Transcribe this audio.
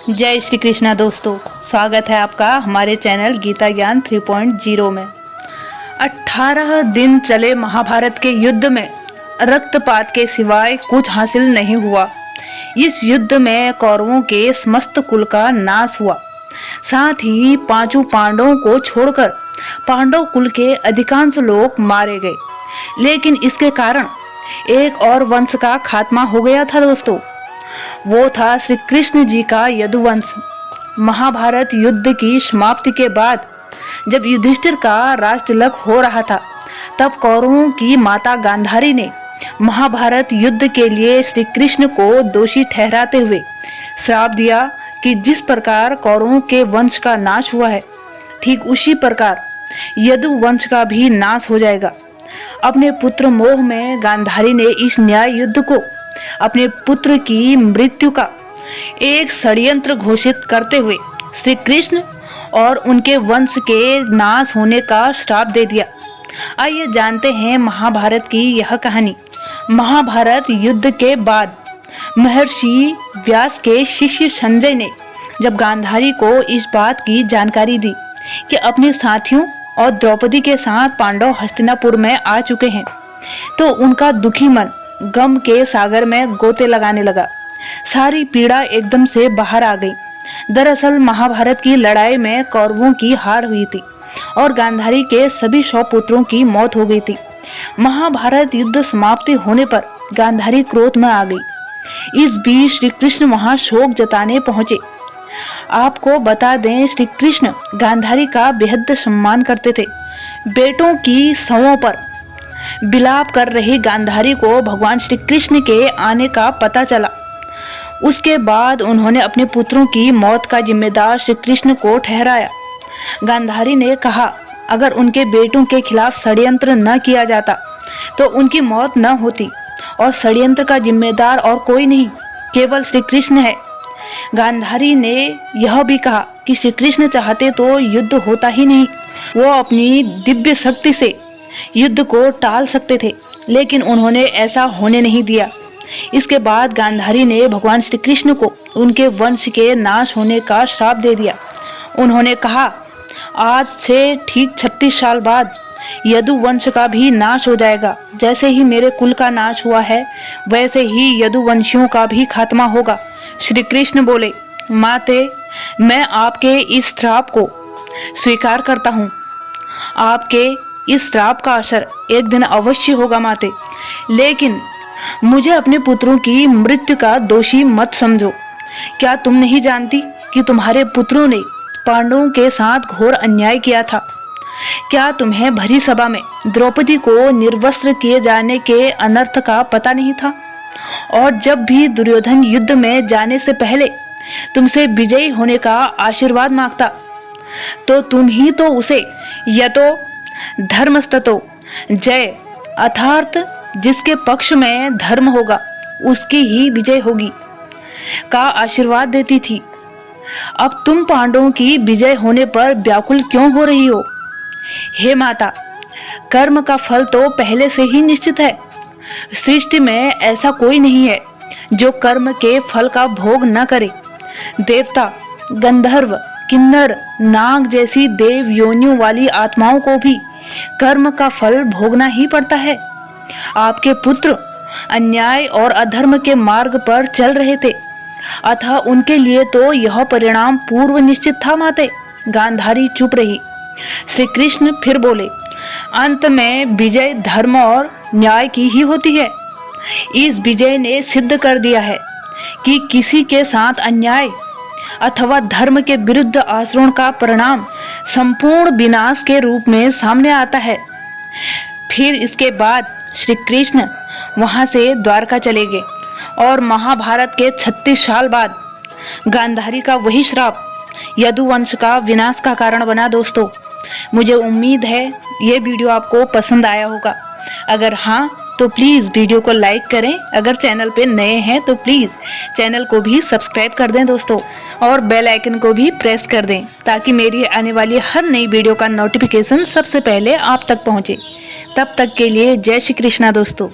जय श्री कृष्णा दोस्तों, स्वागत है आपका हमारे चैनल गीता ज्ञान 3.0 में। 18 दिन चले महाभारत के युद्ध में रक्तपात के सिवाय कुछ हासिल नहीं हुआ। इस युद्ध में कौरवों के समस्त कुल का नाश हुआ। साथ ही पांचों पांडवों को छोड़कर पांडव कुल के अधिकांश लोग मारे गए। लेकिन इसके कारण एक और वंश का खात्मा हो गया था दोस्तों। वो था श्री कृष्ण जी का यदुवंश। महाभारत युद्ध की समाप्ति के बाद जब युधिष्ठिर का राज तिलक हो रहा था, तब कौरवों की माता गांधारी ने महाभारत युद्ध के लिए श्री कृष्ण को दोषी ठहराते हुए श्राप दिया कि जिस प्रकार कौरवों के वंश का नाश हुआ है, ठीक उसी प्रकार यदु वंश का भी नाश हो जाएगा। अपने पुत्र मोह में गांधारी ने इस न्याय युद्ध को अपने पुत्र की मृत्यु का एक षड्यंत्र घोषित करते हुए श्री कृष्ण और उनके वंश के नाश होने का श्राप दे दिया। आइए जानते हैं महाभारत की यह कहानी। महाभारत युद्ध के बाद महर्षि व्यास के शिष्य संजय ने जब गांधारी को इस बात की जानकारी दी कि अपने साथियों और द्रौपदी के साथ पांडव हस्तिनापुर में आ चुके हैं, तो उनका दुखी मन गम के सागर में गोते लगाने लगा। सारी पीड़ा एकदम से बाहर आ गई। दरअसल महाभारत की लड़ाई में कौरवों की हार हुई थी और गांधारी के सभी 100 पुत्रों की मौत हो गई थी। महाभारत युद्ध समाप्ति होने पर गांधारी क्रोध में आ गई। इस बीच श्री कृष्ण वहां शोक जताने पहुंचे। आपको बता दें, श्री कृष्ण गांधारी का बेहद सम्मान करते थे। बेटों की शवों पर विलाप कर रही गांधारी को भगवान श्री कृष्ण के आने का पता चला। उसके बाद उन्होंने अपने पुत्रों की मौत का जिम्मेदार श्री कृष्ण को ठहराया। गांधारी ने कहा, अगर उनके बेटों के खिलाफ षड्यंत्र न किया जाता तो उनकी मौत न होती, और षड्यंत्र का जिम्मेदार और कोई नहीं, केवल श्री कृष्ण है। गांधारी ने यह भी कहा कि श्री कृष्ण चाहते तो युद्ध होता ही नहीं। वो अपनी दिव्य शक्ति से युद्ध को टाल सकते थे, लेकिन उन्होंने ऐसा होने नहीं दिया। इसके बाद गांधारी ने भगवान श्री कृष्ण को उनके वंश के नाश होने का श्राप दे दिया। उन्होंने कहा, आज से ठीक 36 साल बाद यदु वंश का भी नाश हो जाएगा। जैसे ही मेरे कुल का नाश हुआ है, वैसे ही यदुवंशियों का भी खात्मा होगा। श्री कृष्ण बोले, माते, मैं आपके इस श्राप को स्वीकार करता हूँ। आपके इस श्राप का असर एक दिन अवश्य होगा माते, लेकिन मुझे अपने पुत्रों की मृत्यु का दोषी मत समझो। क्या तुम नहीं जानती कि तुम्हारे पुत्रों ने पांडवों के साथ घोर अन्याय किया था? क्या तुम्हें भरी सभा में द्रौपदी को निर्वस्त्र किए जाने के अनर्थ का पता नहीं था? और जब भी दुर्योधन युद्ध में जाने से पहले तुमसे विजयी होने का आशीर्वाद मांगता, तो तुम ही तो उसे यतो धर्मस्ततो जय, अर्थात जिसके पक्ष में धर्म होगा उसकी ही विजय होगी, का आशीर्वाद देती थी। अब तुम पांडवों की विजय होने पर व्याकुल क्यों हो रही हो? हे माता, कर्म का फल तो पहले से ही निश्चित है। सृष्टि में ऐसा कोई नहीं है जो कर्म के फल का भोग न करे। देवता, गंधर्व, किन्नर, नाग जैसी देव योनियों वाली आत्माओं को भी कर्म का फल भोगना ही पड़ता है। आपके पुत्र अन्याय और अधर्म के मार्ग पर चल रहे थे, अतः उनके लिए तो यह परिणाम पूर्व निश्चित था माते। गांधारी चुप रही। श्री कृष्ण फिर बोले, अंत में विजय धर्म और न्याय की ही होती है। इस विजय ने सिद्ध कर दिया है कि किसी के साथ अन्याय अथवा धर्म के विरुद्ध आचरण का परिणाम संपूर्ण विनाश के रूप में सामने आता है। फिर इसके बाद श्री कृष्ण वहां से द्वारका चले गए और महाभारत के 36 साल बाद गांधारी का वही श्राप यदुवंश का विनाश का कारण बना। दोस्तों, मुझे उम्मीद है ये वीडियो आपको पसंद आया होगा। अगर हाँ, तो प्लीज़ वीडियो को लाइक करें। अगर चैनल पे नए हैं तो प्लीज़ चैनल को भी सब्सक्राइब कर दें दोस्तों, और बेल आइकन को भी प्रेस कर दें ताकि मेरी आने वाली हर नई वीडियो का नोटिफिकेशन सबसे पहले आप तक पहुंचे। तब तक के लिए जय श्री कृष्णा दोस्तों।